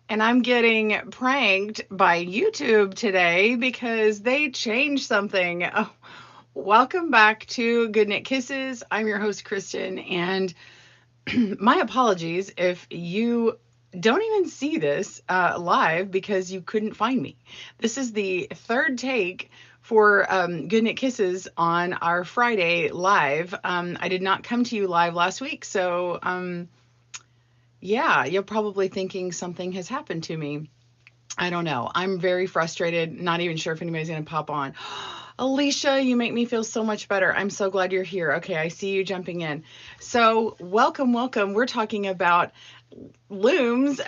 And I'm getting pranked by YouTube today because they changed something. Oh, welcome back to Good Knit Kisses. I'm your host, Kristen, and my apologies if you don't even see this live because you couldn't find me. This is the third take for Good Knit Kisses on our Friday live. I did not come to you live last week, so yeah, you're probably thinking something has happened to me. I don't know. I'm very frustrated, not even sure if anybody's going to pop on. Alicia, you make me feel so much better. I'm so glad you're here. Okay, I see you jumping in. So, welcome, welcome. We're talking about looms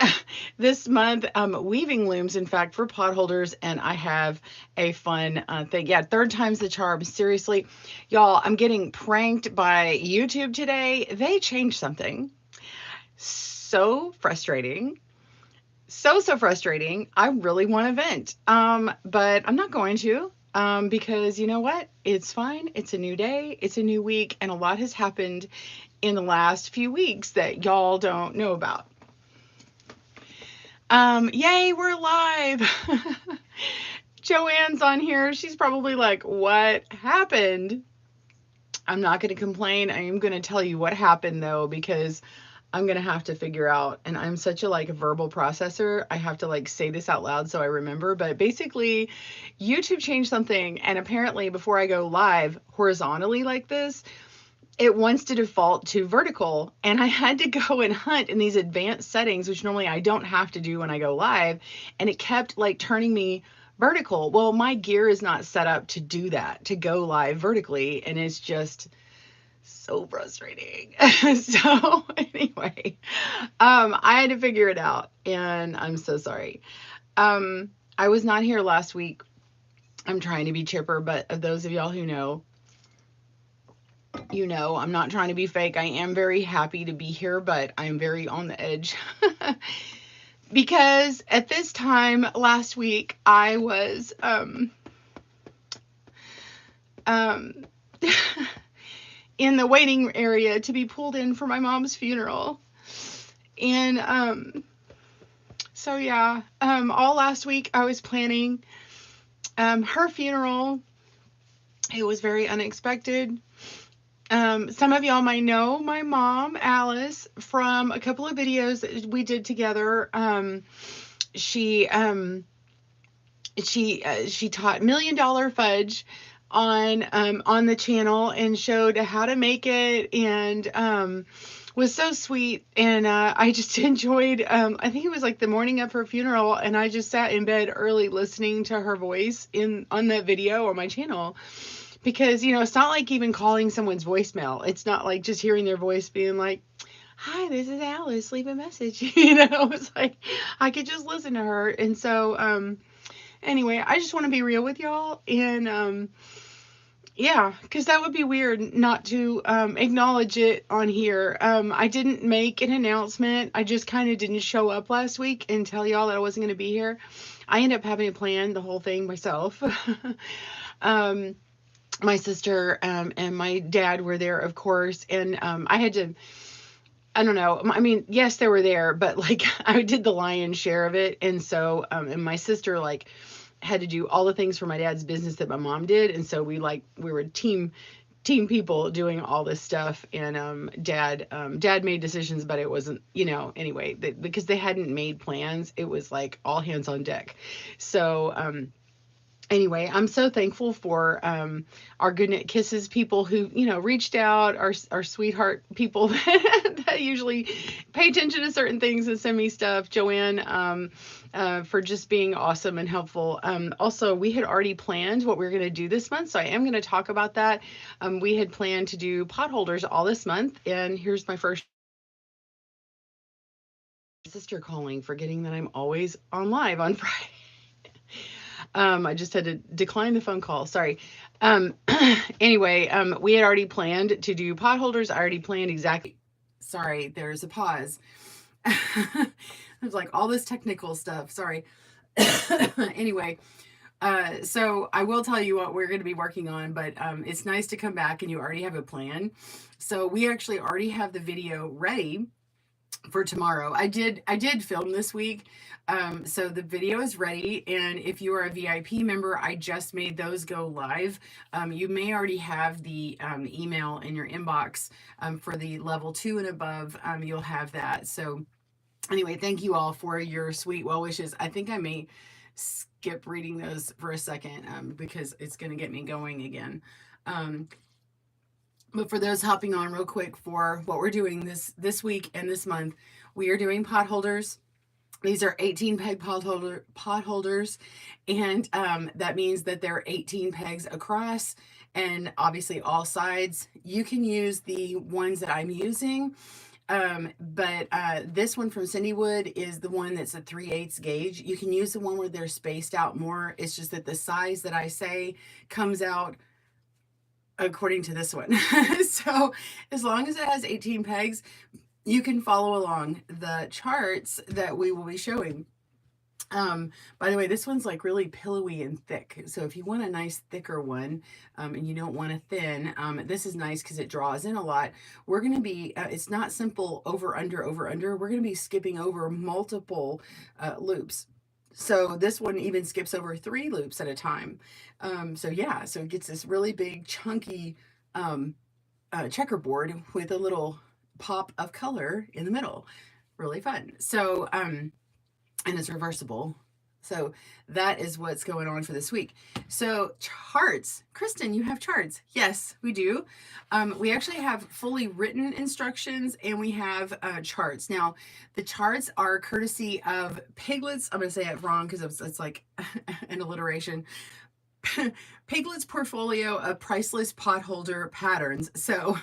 this month, weaving looms, in fact, for potholders. And I have a fun thing. Yeah, third time's the charm. Seriously, y'all, I'm getting pranked by YouTube today. They changed something. So frustrating. So frustrating. I really want to vent. But I'm not going to. Because you know what? It's fine. It's a new day. It's a new week, and a lot has happened in the last few weeks that y'all don't know about. Yay, we're live. Joanne's on here. She's probably like, what happened? I'm not going to complain. I am going to tell you what happened though, because I'm going to have to figure out, and I'm such a like verbal processor. I have to like say this out loud so I remember, but basically YouTube changed something, and apparently before I go live horizontally like this, it wants to default to vertical, and I had to go and hunt in these advanced settings, which normally I don't have to do when I go live, and it kept like turning me vertical. Well, my gear is not set up to do that, to go live vertically, and it's just so frustrating. So anyway, I had to figure it out, and I'm so sorry. I was not here last week. I'm trying to be chipper, but of those of y'all who know, you know, I'm not trying to be fake. I am very happy to be here, but I'm very on the edge. Because at this time last week, I was in the waiting area to be pulled in for my mom's funeral. And so yeah, all last week I was planning her funeral. It was very unexpected. Some of y'all might know my mom, Alice, from a couple of videos that we did together. She taught $1 Million Fudge on the channel and showed how to make it, and was so sweet. And I just enjoyed. I think it was like the morning of her funeral, and I just sat in bed early listening to her voice on that video on my channel. Because, you know, it's not like even calling someone's voicemail. It's not like just hearing their voice being like, hi, this is Alice, leave a message. You know, it's like I could just listen to her. And so, anyway, I just want to be real with y'all. And yeah, because that would be weird not to acknowledge it on here. I didn't make an announcement. I just kind of didn't show up last week and tell y'all that I wasn't going to be here. I ended up having to plan the whole thing myself. My sister and my dad were there, of course, and I had to, I don't know, I mean, yes, they were there, but like I did the lion's share of it. And so and my sister like had to do all the things for my dad's business that my mom did, and so we were team people doing all this stuff. And dad made decisions, but it wasn't, you know, anyway, because they hadn't made plans, it was like all hands on deck. So anyway, I'm so thankful for our Good Knit Kisses people who, you know, reached out, our sweetheart people that usually pay attention to certain things and send me stuff. Joanne, for just being awesome and helpful. Also, we had already planned what we were going to do this month, so I am going to talk about that. We had planned to do potholders all this month, and here's my first sister calling, forgetting that I'm always on live on Friday. I just had to decline the phone call. Sorry. Anyway, we had already planned to do potholders. I already planned exactly. Sorry, there's a pause. There's like all this technical stuff. Sorry. Anyway, so I will tell you what we're going to be working on, but it's nice to come back and you already have a plan. So we actually already have the video ready for tomorrow. I did film this week. So the video is ready, and if you are a VIP member, I just made those go live. You may already have the email in your inbox for the level 2 and above. You'll have that. So anyway, thank you all for your sweet well wishes. I think I may skip reading those for a second because it's going to get me going again. Um, but for those hopping on real quick for what we're doing this week and this month, we are doing pot holders. These are 18 peg pot holders, and that means that they're 18 pegs across, and obviously all sides. You can use the ones that I'm using, but this one from Cindywood is the one that's a 3/8 gauge. You can use the one where they're spaced out more. It's just that the size that I say comes out according to this one. So as long as it has 18 pegs, you can follow along the charts that we will be showing. By the way, this one's like really pillowy and thick. So if you want a nice thicker one, and you don't want a thin, this is nice because it draws in a lot. We're going to be, it's not simple over, under, over, under. We're going to be skipping over multiple loops. So this one even skips over 3 loops at a time. So yeah, so it gets this really big chunky checkerboard with a little pop of color in the middle. Really fun. So, and it's reversible. So that is what's going on for this week. So charts, Kristen, you have charts. Yes, we do. We actually have fully written instructions, and we have charts. Now, the charts are courtesy of Piglets. I'm going to say it wrong because it's like an alliteration. Piglet's portfolio of priceless potholder patterns. So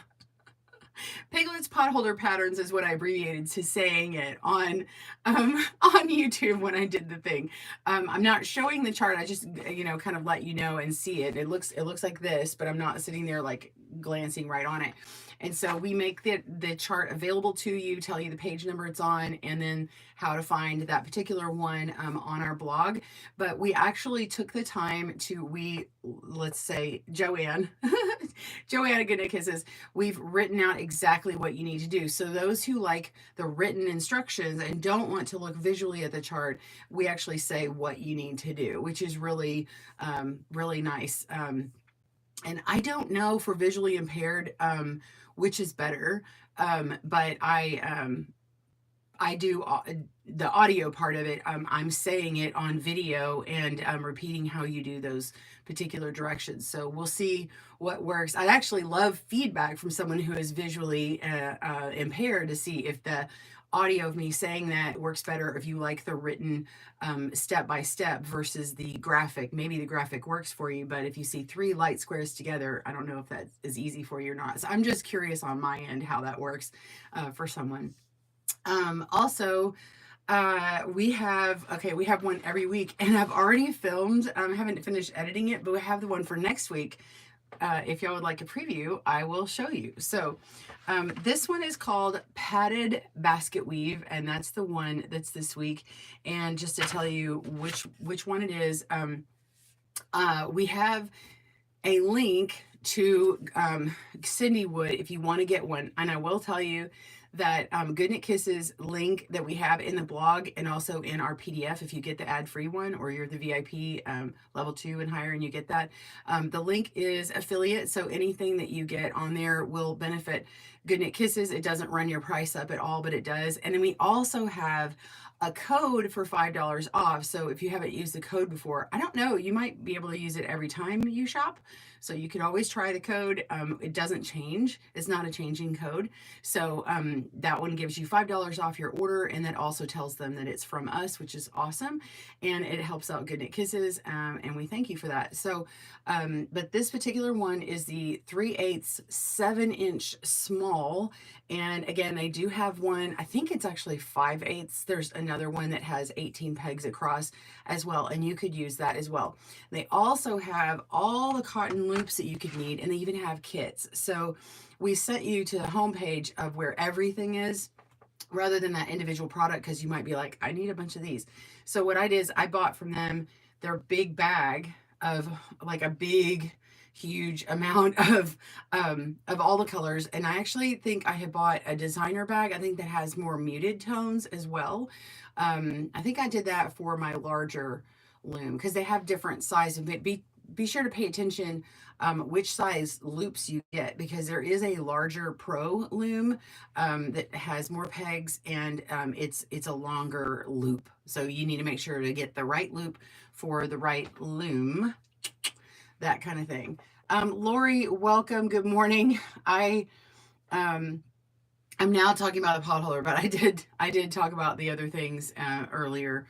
Piglet's potholder patterns is what I abbreviated to saying it on YouTube when I did the thing. I'm not showing the chart. I just kind of let you know and see it. It looks like this, but I'm not sitting there like glancing right on it. And so we make the chart available to you, tell you the page number it's on, and then how to find that particular one on our blog. But we actually took the time to, let's say, Joanne, Joanna GoodKnitKisses, we've written out exactly what you need to do. So those who like the written instructions and don't want to look visually at the chart, we actually say what you need to do, which is really, really nice. And I don't know for visually impaired which is better, but I do the audio part of it. I'm saying it on video and repeating how you do those particular directions. So we'll see what works. I'd actually love feedback from someone who is visually impaired to see if the audio of me saying that works better, if you like the written step by step versus the graphic. Maybe the graphic works for you, but if you see 3 light squares together, I don't know if that is easy for you or not. So I'm just curious on my end how that works for someone. Also, we have one every week, and I've already filmed. I haven't finished editing it, but we have the one for next week. If y'all would like a preview, I will show you. So this one is called Padded Basket Weave, and that's the one that's this week. And just to tell you which one it is, we have a link to Cindywood if you want to get one. And I will tell you that GoodKnitKisses link that we have in the blog and also in our PDF, if you get the ad-free one or you're the VIP level 2 and higher and you get that, the link is affiliate, so anything that you get on there will benefit GoodKnitKisses. It doesn't run your price up at all, but it does. And then we also have a code for $5 off. So if you haven't used the code before, I don't know, you might be able to use it every time you shop. So you can always try the code. It doesn't change. It's not a changing code. So that one gives you $5 off your order, and that also tells them that it's from us, which is awesome. And it helps out GoodKnitKisses, and we thank you for that. So, but this particular one is the 3/8 7-inch small. And again, they do have one, I think it's actually 5/8. There's another one that has 18 pegs across as well, and you could use that as well. They also have all the cotton loops that you could need, and they even have kits. So we sent you to the homepage of where everything is rather than that individual product, because you might be like, I need a bunch of these. So what I did is I bought from them their big bag of like a big huge amount of all the colors. And I actually think I had bought a designer bag. I think that has more muted tones as well. I think I did that for my larger loom because they have different sizes. Be sure to pay attention which size loops you get, because there is a larger pro loom that has more pegs, and it's a longer loop. So you need to make sure to get the right loop for the right loom, that kind of thing. Lori, welcome. Good morning. Um, I'm now talking about the potholder, but I did talk about the other things earlier.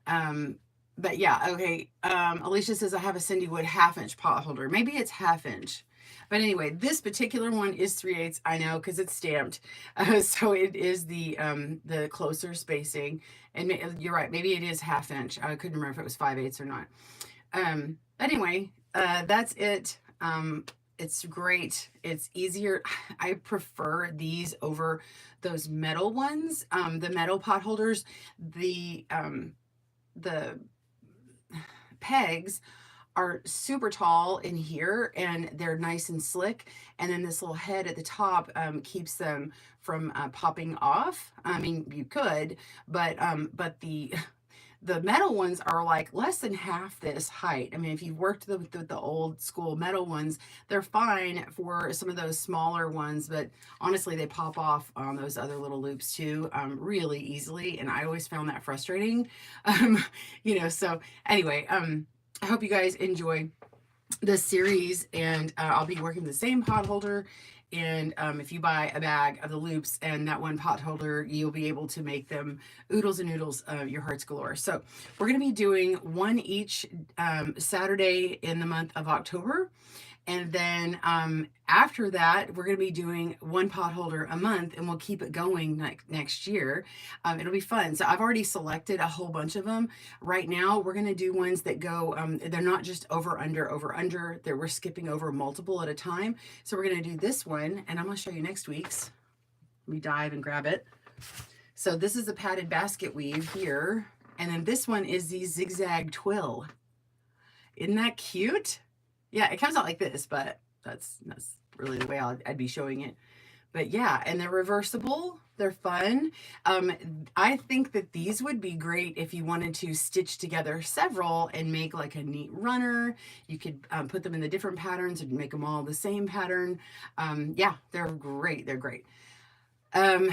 Um, but yeah, okay. Alicia says I have a Cindy Wood 1/2 inch potholder. Maybe it's 1/2 inch. But anyway, this particular one is 3/8. I know because it's stamped, so it is the closer spacing. And you're right, maybe it is 1/2 inch. I couldn't remember if it was 5/8 or not. Anyway, that's it. It's great. It's easier. I prefer these over those metal ones. The metal pot holders, the pegs are super tall in here, and they're nice and slick. And then this little head at the top keeps them from popping off. I mean, you could, but the metal ones are like less than half this height. I mean, if you've worked with the old school metal ones, they're fine for some of those smaller ones, but honestly, they pop off on those other little loops too, really easily. And I always found that frustrating. So anyway, I hope you guys enjoy this series, and I'll be working with the same pot holder. And if you buy a bag of the loops and that one pot holder, you'll be able to make them oodles and noodles of your heart's galore. So we're going to be doing one each Saturday in the month of October. And then after that, we're going to be doing one pot holder a month, and we'll keep it going next year. It'll be fun. So I've already selected a whole bunch of them. Right now, we're going to do ones that go, they're not just over, under. We're skipping over multiple at a time. So we're going to do this one, and I'm going to show you next week's. Let me dive and grab it. So this is a padded basket weave here. And then this one is the zigzag twill. Isn't that cute? Yeah, it comes out like this, but that's really the way I'd be showing it. But yeah, and they're reversible. They're fun. I think that these would be great if you wanted to stitch together several and make like a neat runner. You could put them in the different patterns and make them all the same pattern. Yeah, they're great. They're great. Yeah,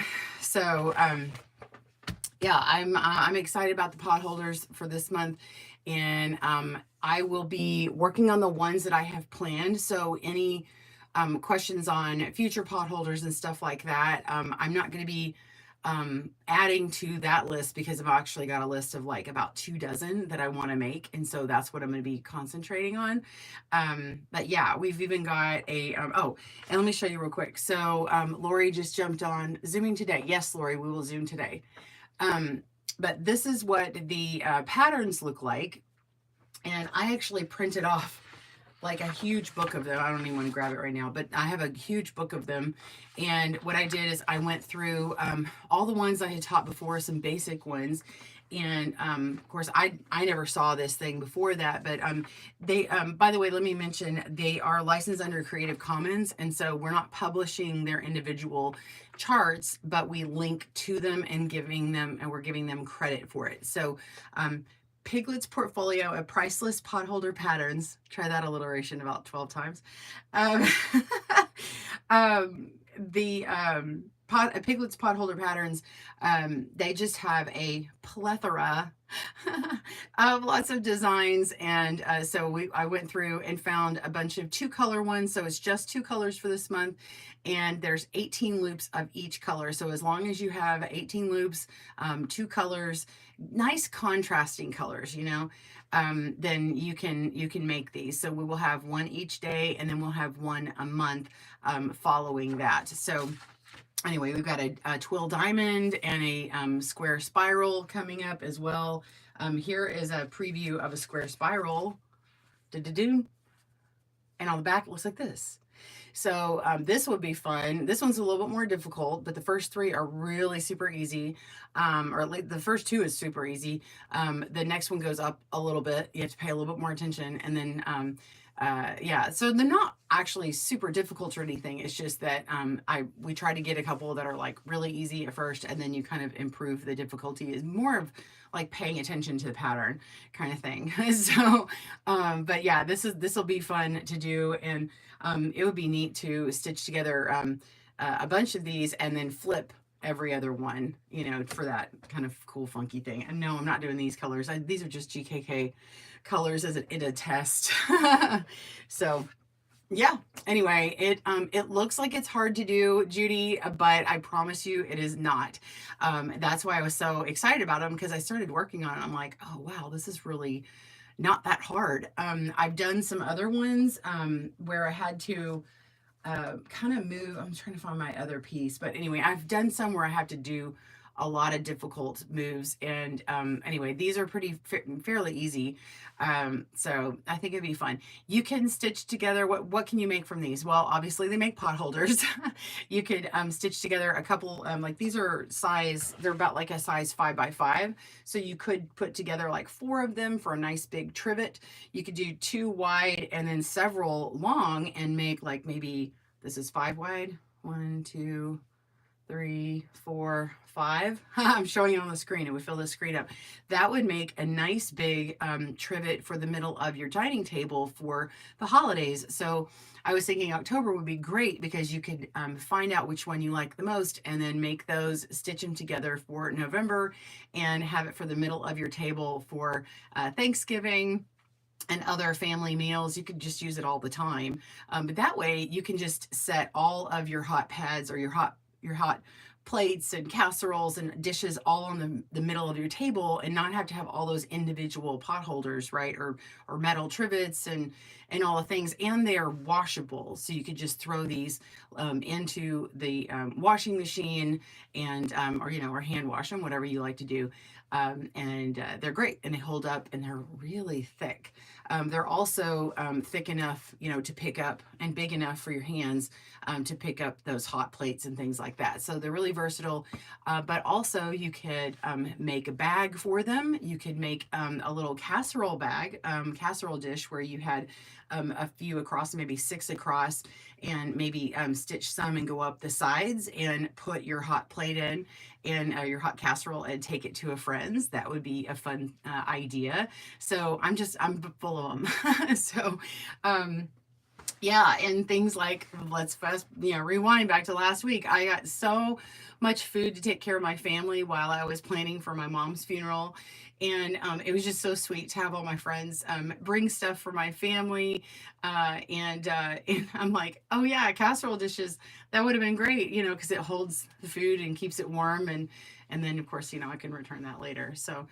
I'm excited about the pot holders for this month, and I will be working on the ones that I have planned. So any questions on future pot holders and stuff like that, I'm not going to be adding to that list, because I've actually got a list of like about 24 that I want to make, and so that's what I'm going to be concentrating on. But yeah, we've even got a oh, and let me show you real quick. So Lori just jumped on Zooming today. Yes, Lori, we will Zoom today. But this is what the patterns look like. And I actually printed off like a huge book of them. I don't even want to grab it right now, but I have a huge book of them. And what I did is I went through all the ones I had taught before, some basic ones. And of course, I never saw this thing before that, but they, by the way, let me mention, they are licensed under Creative Commons. And so we're not publishing their individual charts, but we link to them and we're giving them credit for it. So Piglet's Portfolio of Priceless Potholder Patterns. Try that alliteration about 12 times. Piglet's Potholder Patterns, they just have a plethora of lots of designs. And so I went through and found a bunch of 2-color ones. So it's just 2 colors for this month. And there's 18 loops of each color. So as long as you have 18 loops, 2 colors, nice contrasting colors, then you can make these. So we will have one each day, and then we'll have one a month following that. So anyway, we've got a twill diamond and a square spiral coming up as well. Here is a preview of a square spiral. And on the back, it looks like this. So this would be fun. This one's a little bit more difficult, but the first 3 are really super easy. Or at least the first 2 is super easy. The next one goes up a little bit. You have to pay a little bit more attention. And then yeah, so they're not actually super difficult or anything. It's just that we try to get a couple that are like really easy at first, and then you kind of improve the difficulty. Is more of like paying attention to the pattern kind of thing. So, but yeah, this will be fun to do, and it would be neat to stitch together a bunch of these and then flip every other one, you know, for that kind of cool funky thing. And no, I'm not doing these colors. These are just GKK colors as in a test. So yeah, anyway, it looks like it's hard to do, Judy, but I promise you it is not. That's why I was so excited about them, because I started working on it. I'm like, oh wow, this is really not that hard. I've done some other ones where I had to kind of move. I'm trying to find my other piece, but anyway, I've done some where I have to do a lot of difficult moves, and anyway, these are fairly easy. So I think it'd be fun. You can stitch together. What can you make from these? Well, obviously they make pot holders. You could stitch together a couple. Like these are size. They're about like a size 5x5. So you could put together like 4 of them for a nice big trivet. You could do 2 wide and then several long and make like maybe this is 5 wide. 1, 2, 3, 4, 5. I'm showing it on the screen. It would fill the screen up. That would make a nice big trivet for the middle of your dining table for the holidays. So I was thinking October would be great because you could find out which one you like the most and then make those, stitch them together for November and have it for the middle of your table for Thanksgiving and other family meals. You could just use it all the time. But that way you can just set all of your hot pads or your hot plates and casseroles and dishes all on the middle of your table and not have to have all those individual pot holders, right? Or metal trivets and all the things. And they are washable. So you could just throw these into the washing machine and or you know, or hand wash them, whatever you like to do. And they're great and they hold up and they're really thick. They're also thick enough, you know, to pick up and big enough for your hands to pick up those hot plates and things like that. So they're really versatile, but also you could make a bag for them. You could make a little casserole bag, casserole dish where you had a few across, maybe 6 across, and maybe stitch some and go up the sides and put your hot plate in and your hot casserole and take it to a friend's. That would be a fun idea. So I'm full of them. So yeah, and things like, let's rewind back to last week. I got so much food to take care of my family while I was planning for my mom's funeral. And it was just so sweet to have all my friends bring stuff for my family. And I'm like, oh yeah, casserole dishes, that would have been great, you know, because it holds the food and keeps it warm. And then, of course, you know, I can return that later. So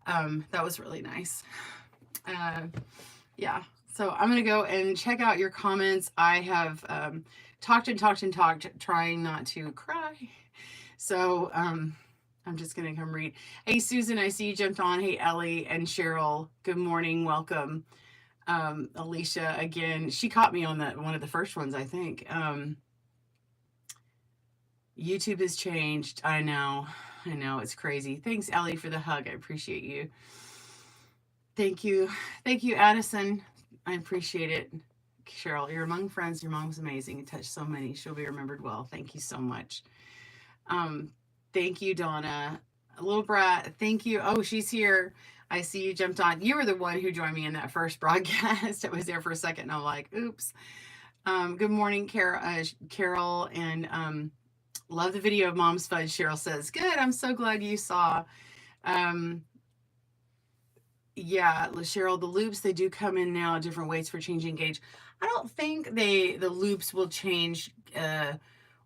that was really nice. Yeah. So I'm going to go and check out your comments. I have talked and talked and talked, trying not to cry. So I'm just going to come read. Hey, Susan, I see you jumped on. Hey, Ellie and Cheryl. Good morning. Welcome. Alicia, again, she caught me on one of the first ones, I think. YouTube has changed. I know. It's crazy. Thanks, Ellie, for the hug. I appreciate you. Thank you. Thank you, Addison. I appreciate it. Cheryl, you're among friends. Your mom's amazing. You touched so many. She'll be remembered well. Thank you so much. Thank you, Donna. Little Brat, thank you. Oh, she's here. I see you jumped on. You were the one who joined me in that first broadcast. I was there for a second and I'm like, oops. Good morning, Carol. And love the video of Mom's Fudge, Cheryl says. Good. I'm so glad you saw. Yeah, Cheryl, the loops, they do come in now, different weights for changing gauge. I don't think the loops will change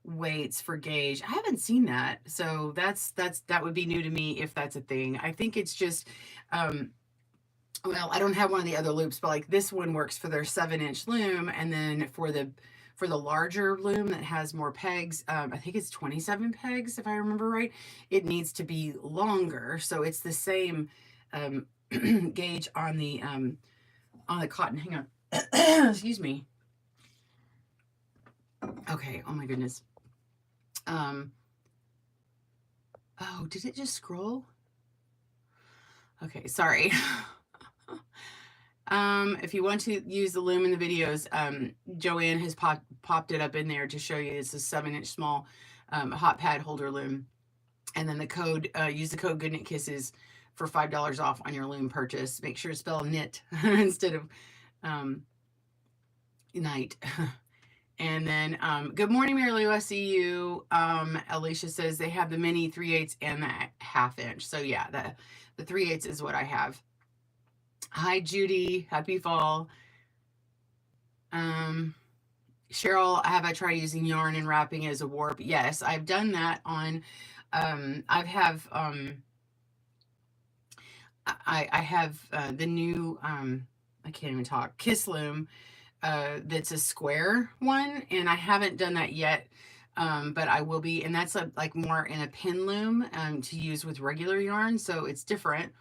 weights for gauge. I haven't seen that. So that would be new to me if that's a thing. I think it's just well, I don't have one of the other loops, but like this one works for their 7-inch loom, and then for the larger loom that has more pegs, I think it's 27 pegs if I remember right. It needs to be longer, so it's the same gauge on the cotton. Hang on. Excuse me. Okay. Oh my goodness. Oh, did it just scroll? Okay, sorry. If you want to use the loom in the videos, Joanne has popped it up in there to show you. It's a 7-inch small hot pad holder loom. And then the code, use the code GoodKnitKisses for $5 off on your loom purchase. Make sure to spell knit instead of night. And then, good morning, Mary Lou. I see you. Alicia says they have the mini 3/8 and the 1/2 inch. So yeah, the 3/8 is what I have. Hi, Judy. Happy fall. Cheryl, have I tried using yarn and wrapping as a warp? Yes, I've done that on, I have the new, I can't even talk, Kiss Loom, that's a square one, and I haven't done that yet, but I will be, and that's like more in a pin loom to use with regular yarn, so it's different.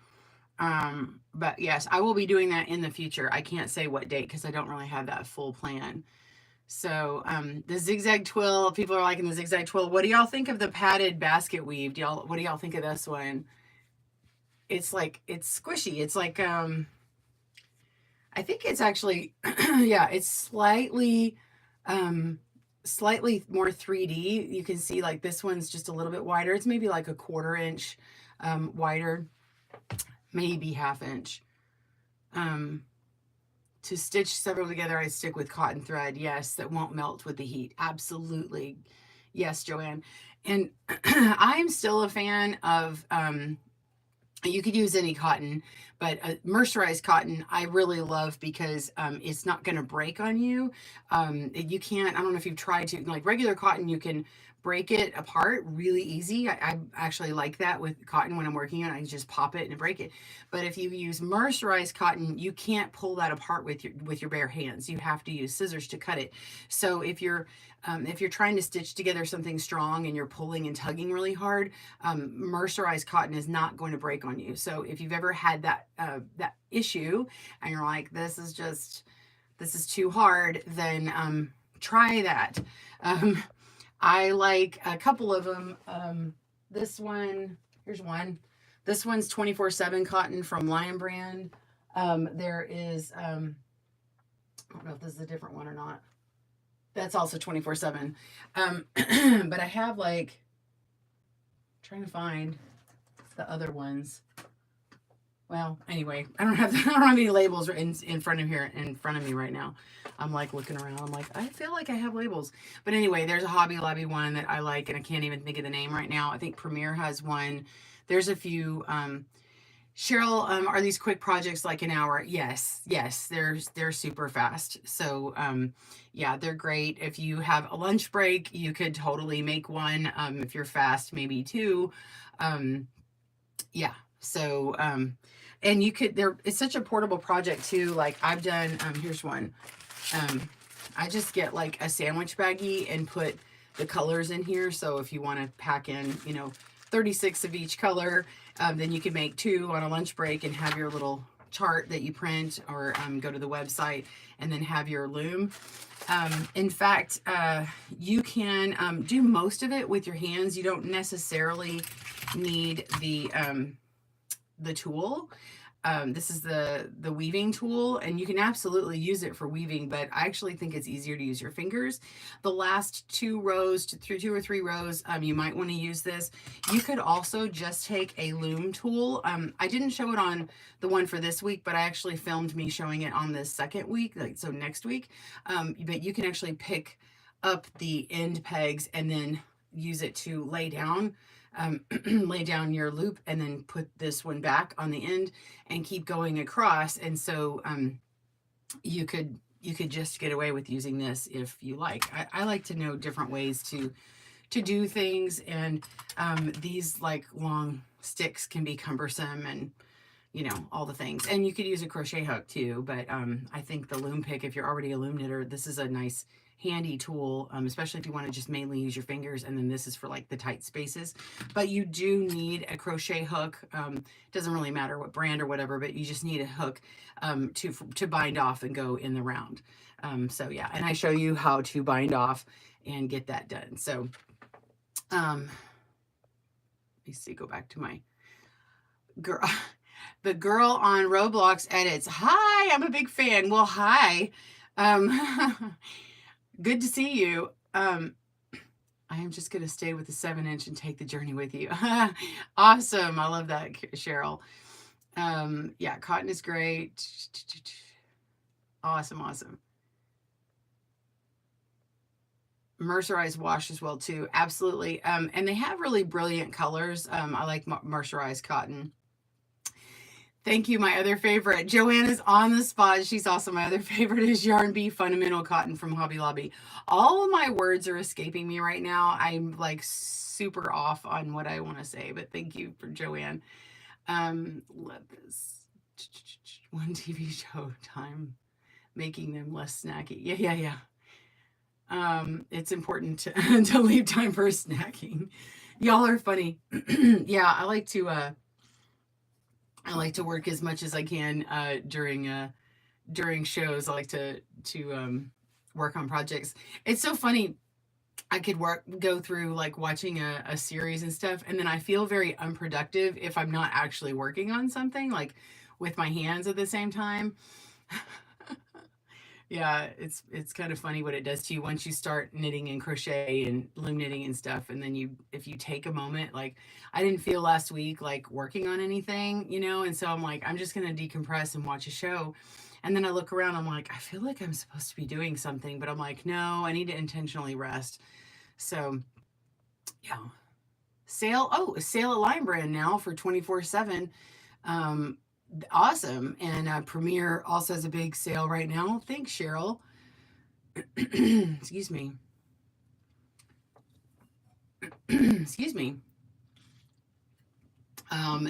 But yes, I will be doing that in the future. I can't say what date because I don't really have that full plan. So the zigzag twill, people are liking the zigzag twill. What do y'all think of the padded basket weave? What do y'all think of this one? It's like, it's squishy. It's like, I think it's actually, yeah, it's slightly more 3D. You can see like this one's just a little bit wider. It's maybe like a 1/4 inch wider, maybe 1/2 inch. To stitch several together, I stick with cotton thread. Yes, that won't melt with the heat. Absolutely. Yes, Joanne. And I'm still a fan of, you could use any cotton, but mercerized cotton I really love because it's not going to break on you. You can't, I don't know if you've tried to, like regular cotton, you can break it apart really easy. I actually like that with cotton when I'm working on it. I can just pop it and break it. But if you use mercerized cotton, you can't pull that apart with your bare hands. You have to use scissors to cut it. So if you're trying to stitch together something strong and you're pulling and tugging really hard, mercerized cotton is not going to break on you. So if you've ever had that issue and you're like, this is too hard, then try that. I like a couple of them. This one, here's one. This one's 24/7 cotton from Lion Brand. There is, I don't know if this is a different one or not. That's also 24/7. But I have like, trying to find the other ones. Well, anyway, I don't have any labels in front of me right now. I'm like looking around. I'm like, I feel like I have labels. But anyway, there's a Hobby Lobby one that I like, and I can't even think of the name right now. I think Premier has one. There's a few. Cheryl, are these quick projects like an hour? Yes, they're super fast. So yeah, they're great. If you have a lunch break, you could totally make one. If you're fast, maybe 2. Yeah. So and you could, it's such a portable project too. Like I've done, here's one. I just get like a sandwich baggie and put the colors in here. So if you want to pack in, 36 of each color, then you can make 2 on a lunch break and have your little chart that you print, or go to the website and then have your loom. In fact, you can do most of it with your hands. You don't necessarily need the tool. This is the weaving tool, and you can absolutely use it for weaving, but I actually think it's easier to use your fingers. The last 2 rows, through 2 or 3 rows, you might want to use this. You could also just take a loom tool. I didn't show it on the one for this week, but I actually filmed me showing it on the second week, so next week. But you can actually pick up the end pegs and then use it to lay down lay down your loop and then put this one back on the end and keep going across. And so you could just get away with using this if you like. I like to know different ways to do things, and these like long sticks can be cumbersome and all the things. And you could use a crochet hook too, but I think the loom pick, if you're already a loom knitter, this is a nice handy tool, especially if you want to just mainly use your fingers, and then this is for like the tight spaces. But you do need a crochet hook. Doesn't really matter what brand or whatever, but you just need a hook to bind off and go in the round. So yeah, and I show you how to bind off and get that done. So let me see, go back to my girl. The girl on Roblox edits. Hi, I'm a big fan. Well, hi. Um, good to see you. I am just going to stay with the 7-inch and take the journey with you. Awesome. I love that, Cheryl. Yeah, cotton is great. Awesome, awesome. Mercerized wash as well too. Absolutely. And they have really brilliant colors. I like mercerized cotton. Thank you. My other favorite, Joanna's on the spot. She's awesome. My other favorite is Yarn Bee Fundamental Cotton from Hobby Lobby. All of my words are escaping me right now. I'm like super off on what I want to say, but thank you for Joanne. Let this one TV show time making them less snacky. Yeah, yeah, yeah. It's important to, to leave time for snacking. Y'all are funny. Yeah, I like to work as much as I can during shows. I like to work on projects. It's so funny. I could go through like watching a series and stuff, and then I feel very unproductive if I'm not actually working on something like with my hands at the same time. Yeah, it's kind of funny what it does to you once you start knitting and crochet and loom knitting and stuff, and then you if you take a moment, like I didn't feel last week like working on anything, and so I'm like I'm just gonna decompress and watch a show, and then I look around, I'm like I feel like I'm supposed to be doing something, but I'm like no, I need to intentionally rest. So yeah, a sale at Line Brand now for 24/7. Um, awesome, and Premiere also has a big sale right now. Thanks, Cheryl. Excuse me. Excuse me.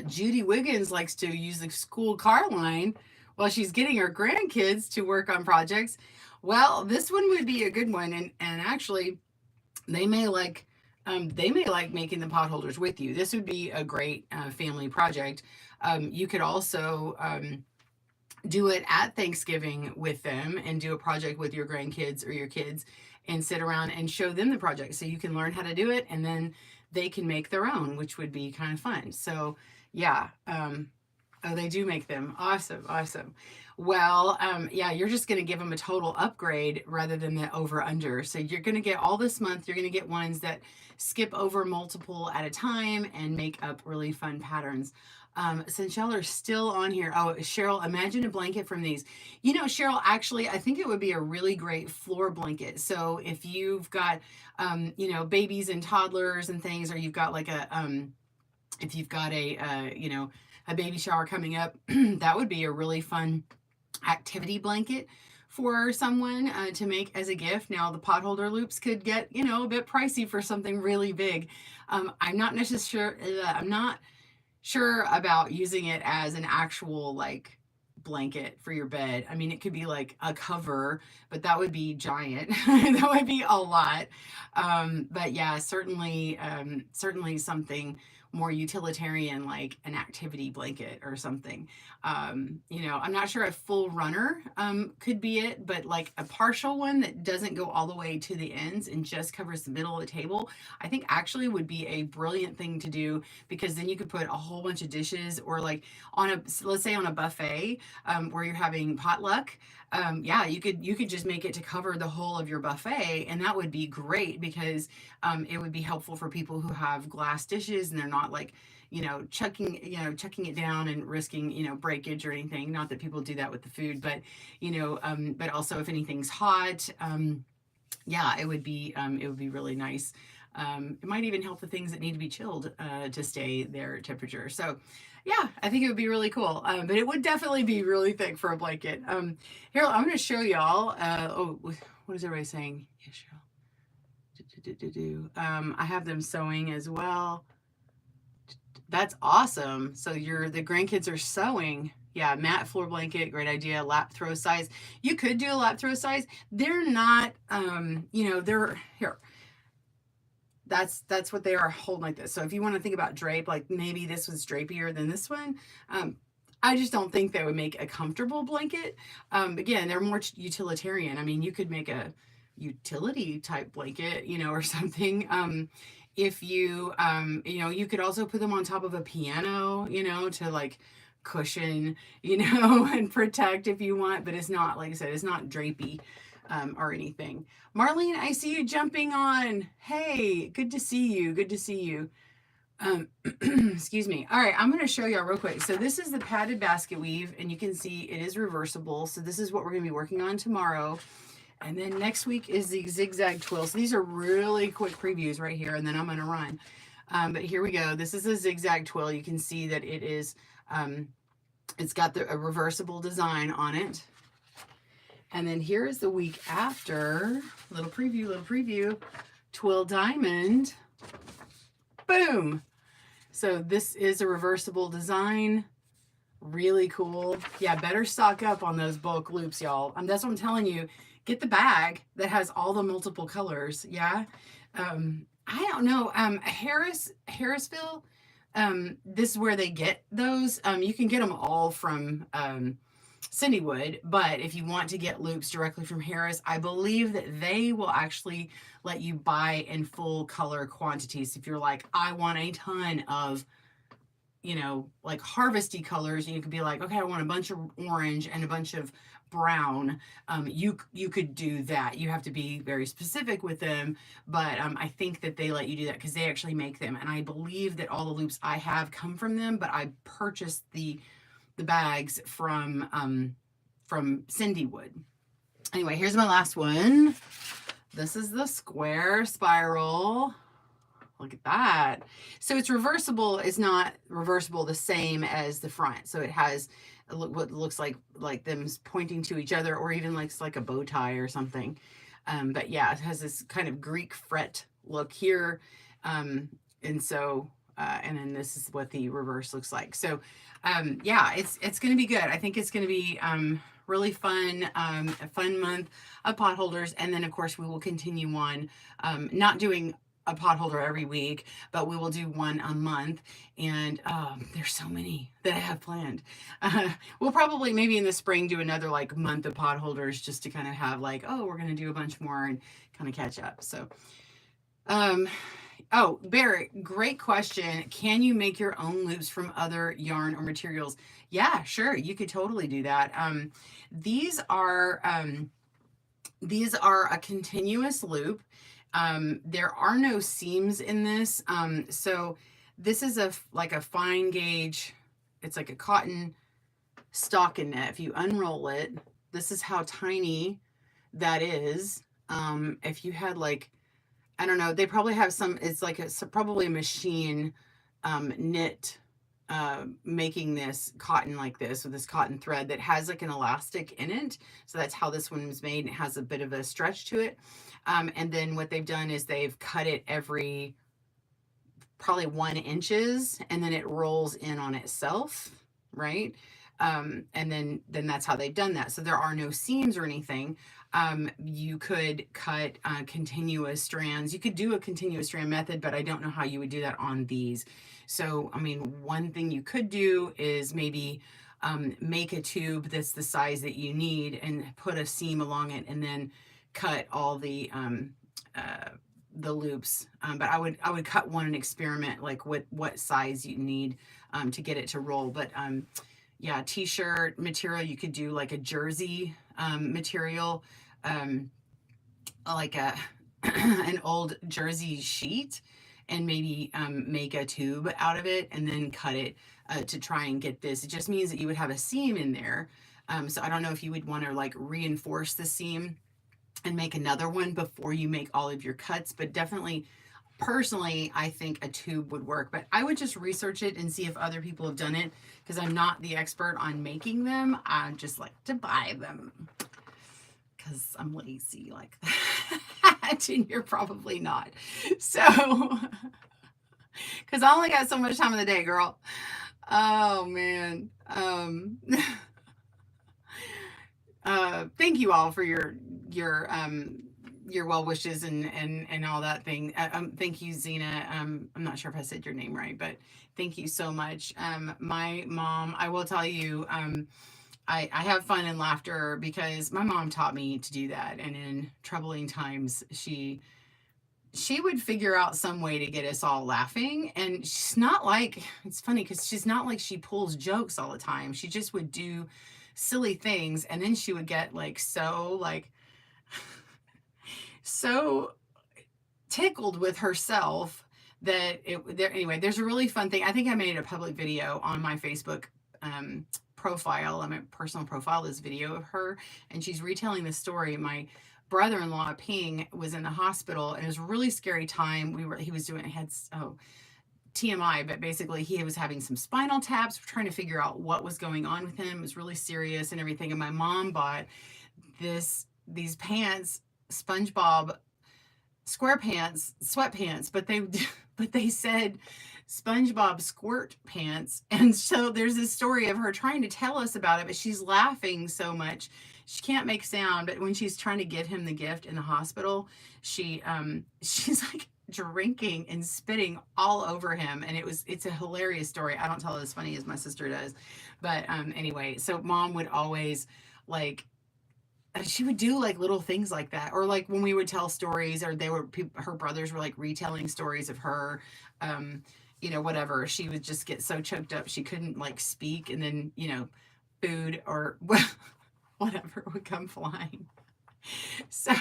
Judy Wiggins likes to use the school car line while she's getting her grandkids to work on projects. Well, this one would be a good one, and actually, they may like making the potholders with you. This would be a great family project. You could also do it at Thanksgiving with them and do a project with your grandkids or your kids and sit around and show them the project so you can learn how to do it and then they can make their own, which would be kind of fun. So, yeah. Oh, they do make them. Awesome. Awesome. Well, yeah, you're just going to give them a total upgrade rather than the over under. So you're going to get all this month, you're going to get ones that skip over multiple at a time and make up really fun patterns. Since y'all are still on here, oh, Cheryl, imagine a blanket from these. Cheryl, actually, I think it would be a really great floor blanket. So if you've got, babies and toddlers and things, or you've got like if you've got a baby shower coming up, that would be a really fun activity blanket for someone to make as a gift. Now, the potholder loops could get, a bit pricey for something really big. I'm not necessarily, I'm not sure about using it as an actual like blanket for your bed. I mean, it could be like a cover, but that would be giant. That would be a lot. But yeah, certainly something more utilitarian, like an activity blanket or something. I'm not sure a full runner could be it, but like a partial one that doesn't go all the way to the ends and just covers the middle of the table, I think actually would be a brilliant thing to do because then you could put a whole bunch of dishes or like let's say on a buffet where you're having potluck. Yeah, you could just make it to cover the whole of your buffet, and that would be great because it would be helpful for people who have glass dishes and they're not like chucking it down and risking breakage or anything. Not that people do that with the food, but but also if anything's hot, yeah, it would be really nice. It might even help the things that need to be chilled to stay their temperature. So, yeah, I think it would be really cool. But it would definitely be really thick for a blanket. Here, I'm going to show y'all. What is everybody saying? Yeah, Cheryl. I have them sewing as well. That's awesome. So the grandkids are sewing. Yeah, matte floor blanket, great idea. Lap throw size. You could do a lap throw size. They're not, they're here. That's what they are holding like this. So if you want to think about drape, like maybe this was drapier than this one. I just don't think they would make a comfortable blanket. Again, they're more utilitarian. I mean, you could make a utility type blanket, or something. If you, you could also put them on top of a piano, to like cushion, you know, and protect if you want, but it's not, like I said, it's not drapey or anything. Marlene, I see you jumping on. Hey, good to see you. Good to see you. Excuse me. All right, I'm going to show y'all real quick. So this is the padded basket weave, and you can see it is reversible. So this is what we're going to be working on tomorrow. And then next week is the zigzag twill. So these are really quick previews right here, and then I'm going to run. But here we go. This is a zigzag twill. You can see that it is, it's got a reversible design on it. And then here is the week after, little preview, twill diamond. Boom. So this is a reversible design. Really cool. Yeah, better stock up on those bulk loops, y'all. That's what I'm telling you. Get the bag that has all the multiple colors. Yeah. I don't know. Harrisville, this is where they get those. You can get them all from Cindywood, but if you want to get loops directly from Harris, I believe that they will actually let you buy in full color quantities. If you're like, I want a ton of, you know, like harvesty colors, and you could be like, okay, I want a bunch of orange and a bunch of brown. You could do that. You have to be very specific with them, but I think that they let you do that because they actually make them, and I believe that all the loops I have come from them. But I purchased the bags from Cindywood. Anyway, here's my last one. This is the square spiral. Look at that. So it's reversible. It's not reversible the same as the front. So it has what looks like them pointing to each other, or even like a bow tie or something. But yeah, it has this kind of Greek fret look here. And so, and then this is what the reverse looks like. So yeah, it's going to be good. I think it's going to be really fun, a fun month of potholders. And then of course we will continue on, not doing a potholder every week, but we will do one a month. And there's so many that I have planned. We'll probably maybe in the spring do another like month of potholders, just to kind of have like, oh, we're going to do a bunch more and kind of catch up. So, oh, Barrett, great question. Can you make your own loops from other yarn or materials? Yeah, sure. You could totally do that. These are a continuous loop. There are no seams in this. So this is like a fine gauge. It's like a cotton stocking net. If you unroll it, this is how tiny that is. If you had like, I don't know, they probably have some, it's like probably a machine knit making this cotton like this, with this cotton thread that has like an elastic in it. So that's how this one was made. It has a bit of a stretch to it. And then what they've done is they've cut it every probably 1 inches, and then it rolls in on itself, right? And then that's how they've done that. So there are no seams or anything. You could cut continuous strands. You could do a continuous strand method, but I don't know how you would do that on these. So, I mean, one thing you could do is maybe make a tube that's the size that you need and put a seam along it, and then cut all the loops. But I would cut one and experiment like what size you need to get it to roll. But yeah, t-shirt material, you could do like a jersey material, like an old jersey sheet, and maybe make a tube out of it and then cut it to try and get this. It just means that you would have a seam in there. So I don't know if you would want to like reinforce the seam and make another one before you make all of your cuts, but definitely, personally, I think a tube would work. But I would just research it and see if other people have done it, because I'm not the expert on making them. I just like to buy them because I'm lazy like that. And you're probably not. So, because I only got so much time in the day, girl. Oh man. Thank you all for your well wishes and all that thing. Thank you, Zena. I'm not sure if I said your name right, but thank you so much. My mom, I will tell you, I have fun and laughter because my mom taught me to do that. And in troubling times, she she would figure out some way to get us all laughing. And she's not like, it's funny because she's not like she pulls jokes all the time. She just would do silly things. And then she would get like so, like, so tickled with herself that anyway, there's a really fun thing. I think I made a public video on my Facebook profile. My personal profile, this video of her, and she's retelling the story. My brother-in-law Ping was in the hospital, and it was a really scary time. He was doing, had, oh, TMI, but basically he was having some spinal taps. We're trying to figure out what was going on with him. It was really serious and everything. And my mom bought these pants, SpongeBob sweatpants, but they said SpongeBob squirt pants. And so there's this story of her trying to tell us about it, but she's laughing so much she can't make sound. But when she's trying to give him the gift in the hospital, she's like drinking and spitting all over him, and it's a hilarious story. I don't tell it as funny as my sister does, but anyway, so mom would always like, she would do like little things like that, or like when we would tell stories, or her brothers were like retelling stories of her, whatever, she would just get so choked up she couldn't like speak, and then food or whatever would come flying. So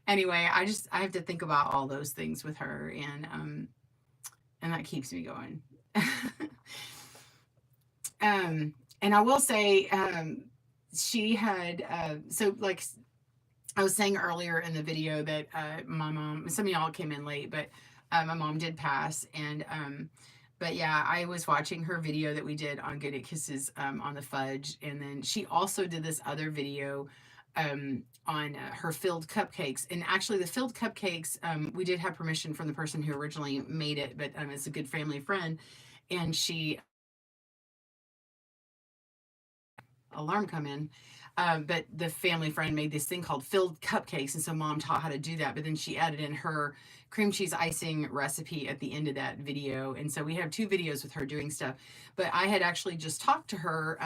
anyway, I have to think about all those things with her, and that keeps me going. And I will say, she had, so like I was saying earlier in the video that my mom, some of y'all came in late, but my mom did pass. And but yeah, I was watching her video that we did on GoodKnitKisses on the fudge, and then she also did this other video on her filled cupcakes. And actually, the filled cupcakes, we did have permission from the person who originally made it, but it's a good family friend, and she alarm come in. But the family friend made this thing called filled cupcakes, and so mom taught how to do that. But then she added in her cream cheese icing recipe at the end of that video, and so we have two videos with her doing stuff. But I had actually just talked to her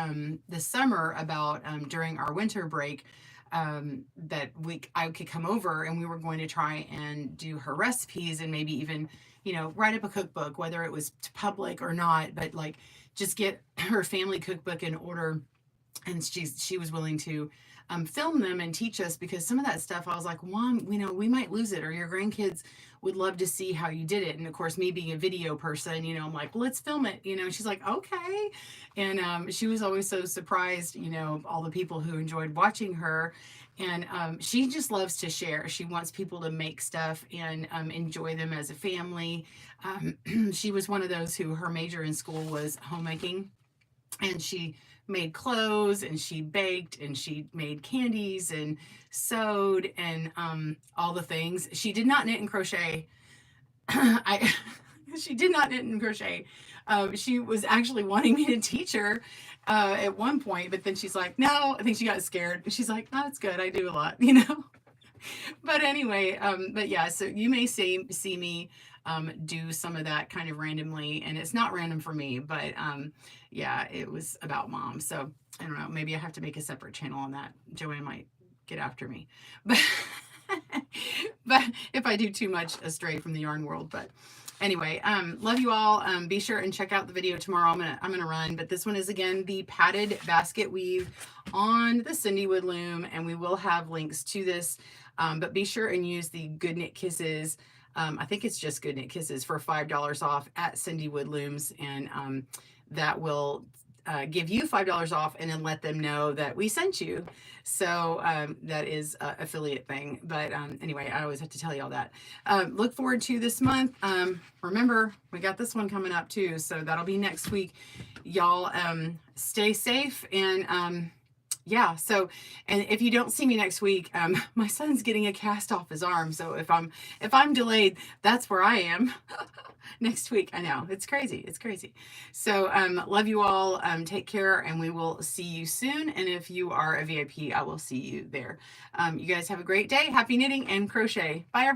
this summer about during our winter break, that I could come over and we were going to try and do her recipes, and maybe even write up a cookbook, whether it was to public or not, but like just get her family cookbook in order. And she was willing to film them and teach us, because some of that stuff I was like, Mom, we might lose it, or your grandkids would love to see how you did it. And of course, me being a video person, I'm like, let's film it. She's like, okay. And she was always so surprised, all the people who enjoyed watching her. And she just loves to share. She wants people to make stuff and enjoy them as a family. She was one of those who her major in school was homemaking, and she made clothes, and she baked, and she made candies and sewed, and all the things. She did not knit and crochet. She did not knit and crochet. She was actually wanting me to teach her at one point, but then she's like, no, I think she got scared. She's like, oh, that's good. I do a lot, But anyway, but yeah, so you may see me do some of that kind of randomly, and it's not random for me, but yeah, it was about mom. So I don't know, maybe I have to make a separate channel on that. Joanne might get after me, but but if I do too much astray from the yarn world. But anyway, love you all. Be sure and check out the video tomorrow. I'm gonna run, but this one is again the padded basket weave on the Cindy Wood loom, and we will have links to this. But be sure and use the GoodKnitKisses. I think it's just GoodKnitKisses for $5 off at Cindy Wood Looms, and that will give you $5 off, and then let them know that we sent you. So that is an affiliate thing. But anyway, I always have to tell you all that. Look forward to this month. Remember, we got this one coming up too, so that'll be next week. Y'all stay safe, and yeah, so, and if you don't see me next week, my son's getting a cast off his arm. So if I'm delayed, that's where I am next week. I know, it's crazy. It's crazy. So, love you all. Take care, and we will see you soon. And if you are a VIP, I will see you there. You guys have a great day. Happy knitting and crochet. Bye, everyone.